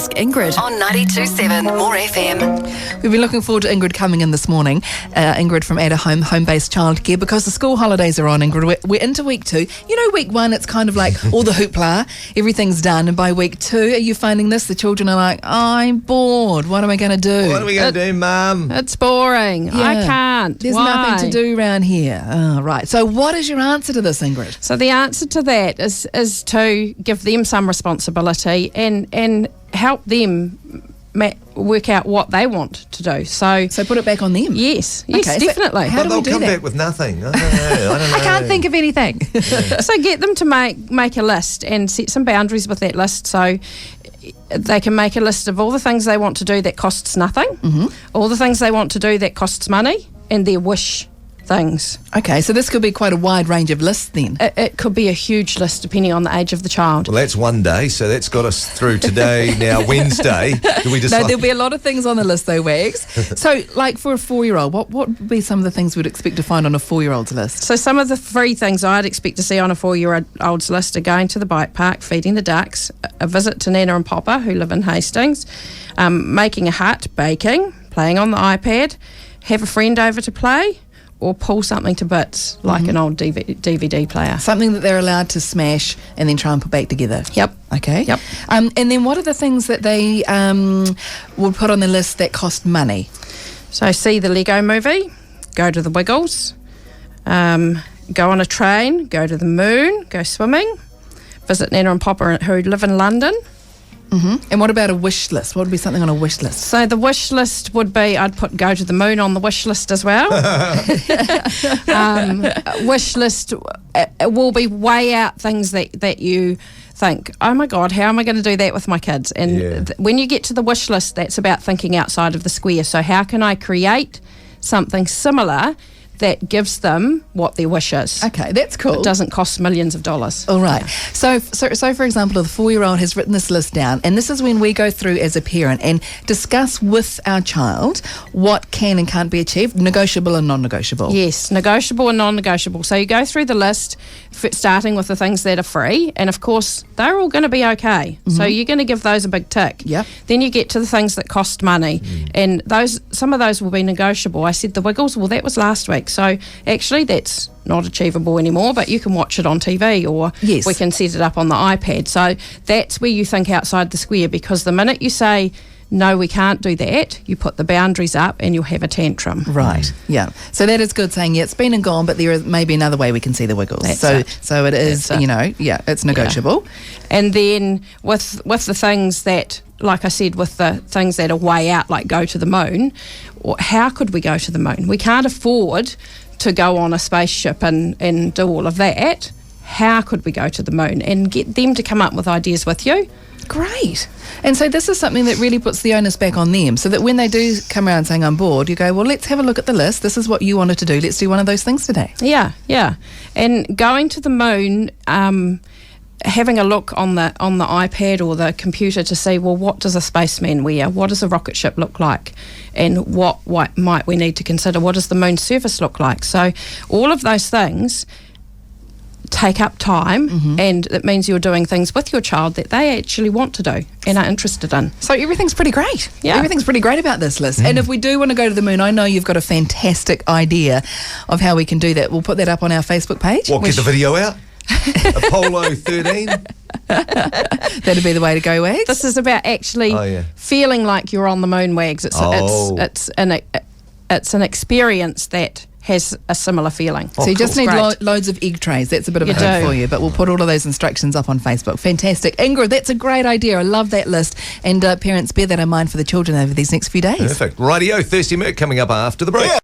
Ask Ingrid on 92.7 More FM. We've been looking forward to Ingrid coming in this morning. Ingrid from Ada Home-Based Childcare, because the school holidays are on, Ingrid. We're into week 2. You know, week 1, it's kind of like all the hoopla, everything's done. And by week 2, are you finding this? The children are like, I'm bored. What am I going to do? What are we going to do, Mum? It's boring. Yeah. I can't. There's Why? nothing to do around here. Oh, right. So what is your answer to this, Ingrid? So the answer to that is to give them some responsibility and help them work out what they want to do. So put it back on them. Yes, Okay, so definitely. how But do we they'll do come that? back with nothing. I don't know. I can't think of anything. So get them to make a list and set some boundaries with that list. So they can make a list of all the things they want to do that costs nothing, all the things they want to do that costs money, and their wish things. Okay, so this could be quite a wide range of lists then. It could be a huge list depending on the age of the child. Well, that's one day, so that's got us through today, now Wednesday. Do we decide? No, there'll be a lot of things on the list though, Wags. So, like for a 4-year-old, what would be some of the things we'd expect to find on a 4-year-old's list? So some of the free things I'd expect to see on a 4-year-old's list are going to the bike park, feeding the ducks, a visit to Nana and Papa, who live in Hastings, making a hut, baking, playing on the iPad, have a friend over to play, or pull something to bits, like an old DVD player. Something that they're allowed to smash and then try and put back together. Yep. Okay. Yep. And then what are the things that they would put on the list that cost money? So see the Lego movie, go to the Wiggles, go on a train, go to the moon, go swimming, visit Nana and Papa who live in London. And what about a wish list? What would be something on a wish list? So the wish list would be, I'd put go to the moon on the wish list as well. Wish list will be weigh out things that you think, oh my God, how am I going to do that with my kids? And when you get to the wish list, that's about thinking outside of the square. So how can I create something similar that gives them what their wish is? Okay, that's cool. It doesn't cost millions of dollars. All right. So for example, the 4-year-old has written this list down, and this is when we go through as a parent and discuss with our child what can and can't be achieved, negotiable and non-negotiable. Yes, negotiable and non-negotiable. So you go through the list, starting with the things that are free, and of course, they're all going to be okay. So you're going to give those a big tick. Yep. Then you get to the things that cost money, and some of those will be negotiable. I said the Wiggles, well, that was last week. So actually that's not achievable anymore, but you can watch it on TV, or we can set it up on the iPad. So that's where you think outside the square, because the minute you say, no, we can't do that, you put the boundaries up and you'll have a tantrum. Right, yeah. So that is good saying, it's been and gone, but there is maybe another way we can see the Wiggles. So it is, it's negotiable. Yeah. And then with the things that, like I said, with the things that are way out, like go to the moon, how could we go to the moon? We can't afford to go on a spaceship and do all of that. How could we go to the moon? And get them to come up with ideas with you. Great. And so this is something that really puts the onus back on them, so that when they do come around saying I'm bored, you go, well, let's have a look at the list. This is what you wanted to do. Let's do one of those things today. Yeah. And going to the moon, having a look on the iPad or the computer to see, well, what does a spaceman wear? What does a rocket ship look like? And what might we need to consider? What does the moon's surface look like? So all of those things take up time, and it means you're doing things with your child that they actually want to do and are interested in. So everything's pretty great. Yeah. Everything's pretty great about this list. And if we do want to go to the moon, I know you've got a fantastic idea of how we can do that. We'll put that up on our Facebook page. What, get the video out? Apollo 13? That'd be the way to go, Wags. This is about actually feeling like you're on the moon, Wags. It's an experience that has a similar feeling. So you just need loads of egg trays. That's a bit of a hint for you, but we'll put all of those instructions up on Facebook. Fantastic. Ingrid, that's a great idea. I love that list. And parents, bear that in mind for the children over these next few days. Perfect. Rightio, Thirsty Mick coming up after the break.